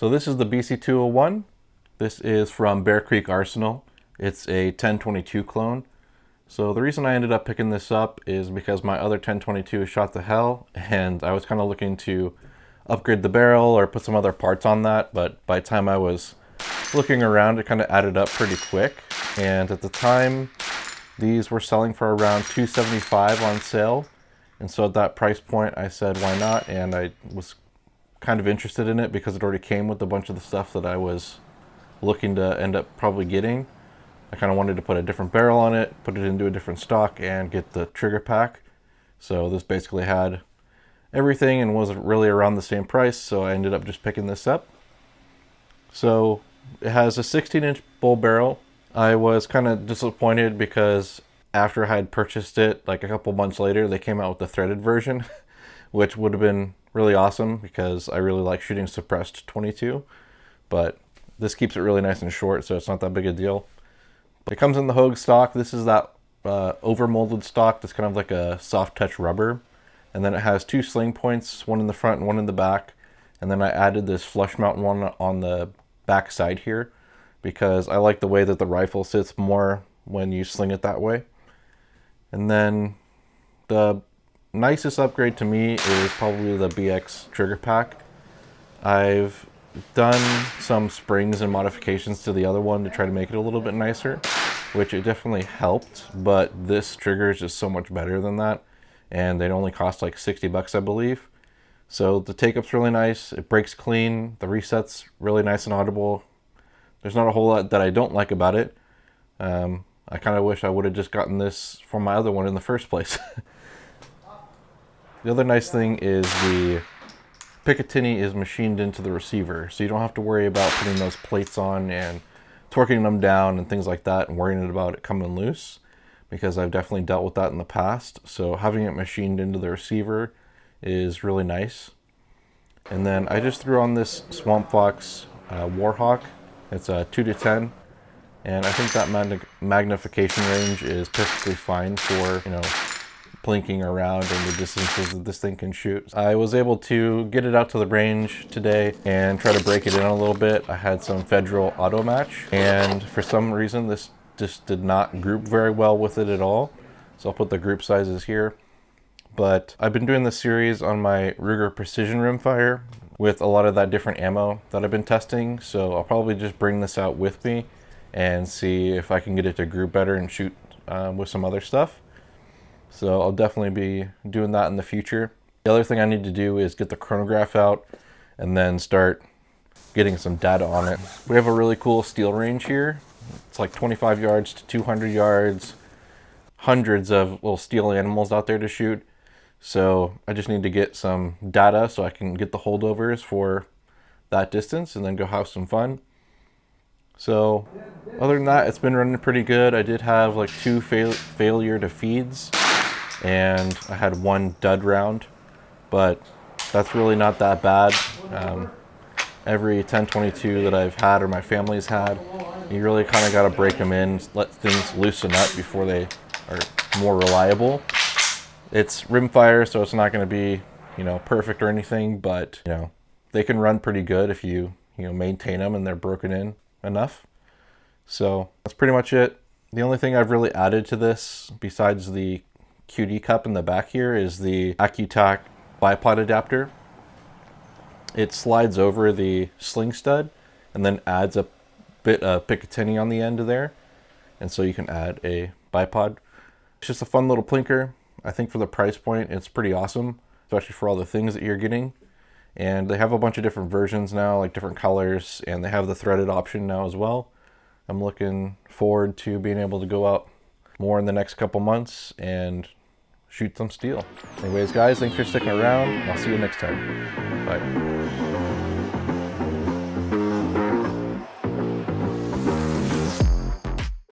So this is the BC-201. This is from Bear Creek Arsenal. It's a 1022 clone. So the reason I ended up picking this up is because my other 1022 shot to hell, and I was kind of looking to upgrade the barrel or put some other parts on that, but by the time I was looking around, it kind of added up pretty quick. And at the time, these were selling for around $275 on sale. And so at that price point, I said, why not? And I was kind of interested in it because it already came with a bunch of the stuff that I was looking to end up probably getting. I kind of wanted to put a different barrel on it, put it into a different stock, and get the trigger pack. So this basically had everything and was really around the same price, so I ended up just picking this up. So it has a 16-inch bull barrel. I was kind of disappointed because after I had purchased it, like a couple months later, they came out with the threaded version, which would have been really awesome because I really like shooting suppressed 22. But this keeps it really nice and short, so it's not that big a deal. It comes in the Hogue stock. This is that over-molded stock that's kind of like a soft touch rubber. And then it has two sling points, one in the front and one in the back. And then I added this flush mount one on the back side here because I like the way that the rifle sits more when you sling it that way. And then the nicest upgrade to me is probably the BX trigger pack. I've done some springs and modifications to the other one to try to make it a little bit nicer, which it definitely helped, but this trigger is just so much better than that, and they only cost like 60 bucks, I believe. So the take-up's really nice, it breaks clean, the reset's really nice and audible. There's not a whole lot that I don't like about it. I kind of wish I would have just gotten this from my other one in the first place. The other nice thing is the Picatinny is machined into the receiver, so you don't have to worry about putting those plates on and torquing them down and things like that and worrying about it coming loose, because I've definitely dealt with that in the past. So having it machined into the receiver is really nice. And then I just threw on this Swamp Fox Warhawk. It's a 2-10, and I think that magnification range is perfectly fine for, plinking around and the distances that this thing can shoot. I was able to get it out to the range today and try to break it in a little bit. I had some Federal auto match, and for some reason this just did not group very well with it at all. So I'll put the group sizes here. But I've been doing this series on my Ruger Precision rimfire with a lot of that different ammo that I've been testing. So I'll probably just bring this out with me and see if I can get it to group better and shoot with some other stuff. So I'll definitely be doing that in the future. The other thing I need to do is get the chronograph out and then start getting some data on it. We have a really cool steel range here. It's like 25 yards to 200 yards, hundreds of little steel animals out there to shoot. So I just need to get some data so I can get the holdovers for that distance and then go have some fun. So other than that, it's been running pretty good. I did have like 2 failure to feeds, and I had 1 dud round, but that's really not that bad. Every 1022 that I've had or my family's had, you really kind of got to break them in, let things loosen up before they are more reliable. It's rimfire, so it's not going to be, perfect or anything, but they can run pretty good if you maintain them and they're broken in enough. So that's pretty much it. The only thing I've really added to this, besides the QD cup in the back here, is the AccuTac bipod adapter. It slides over the sling stud and then adds a bit of Picatinny on the end of there, and so you can add a bipod. It's just a fun little plinker. I think for the price point it's pretty awesome, especially for all the things that you're getting. And they have a bunch of different versions now, like different colors, and they have the threaded option now as well. I'm looking forward to being able to go out more in the next couple months and shoot some steel. Anyways, guys, thanks for sticking around. I'll see you next time. Bye.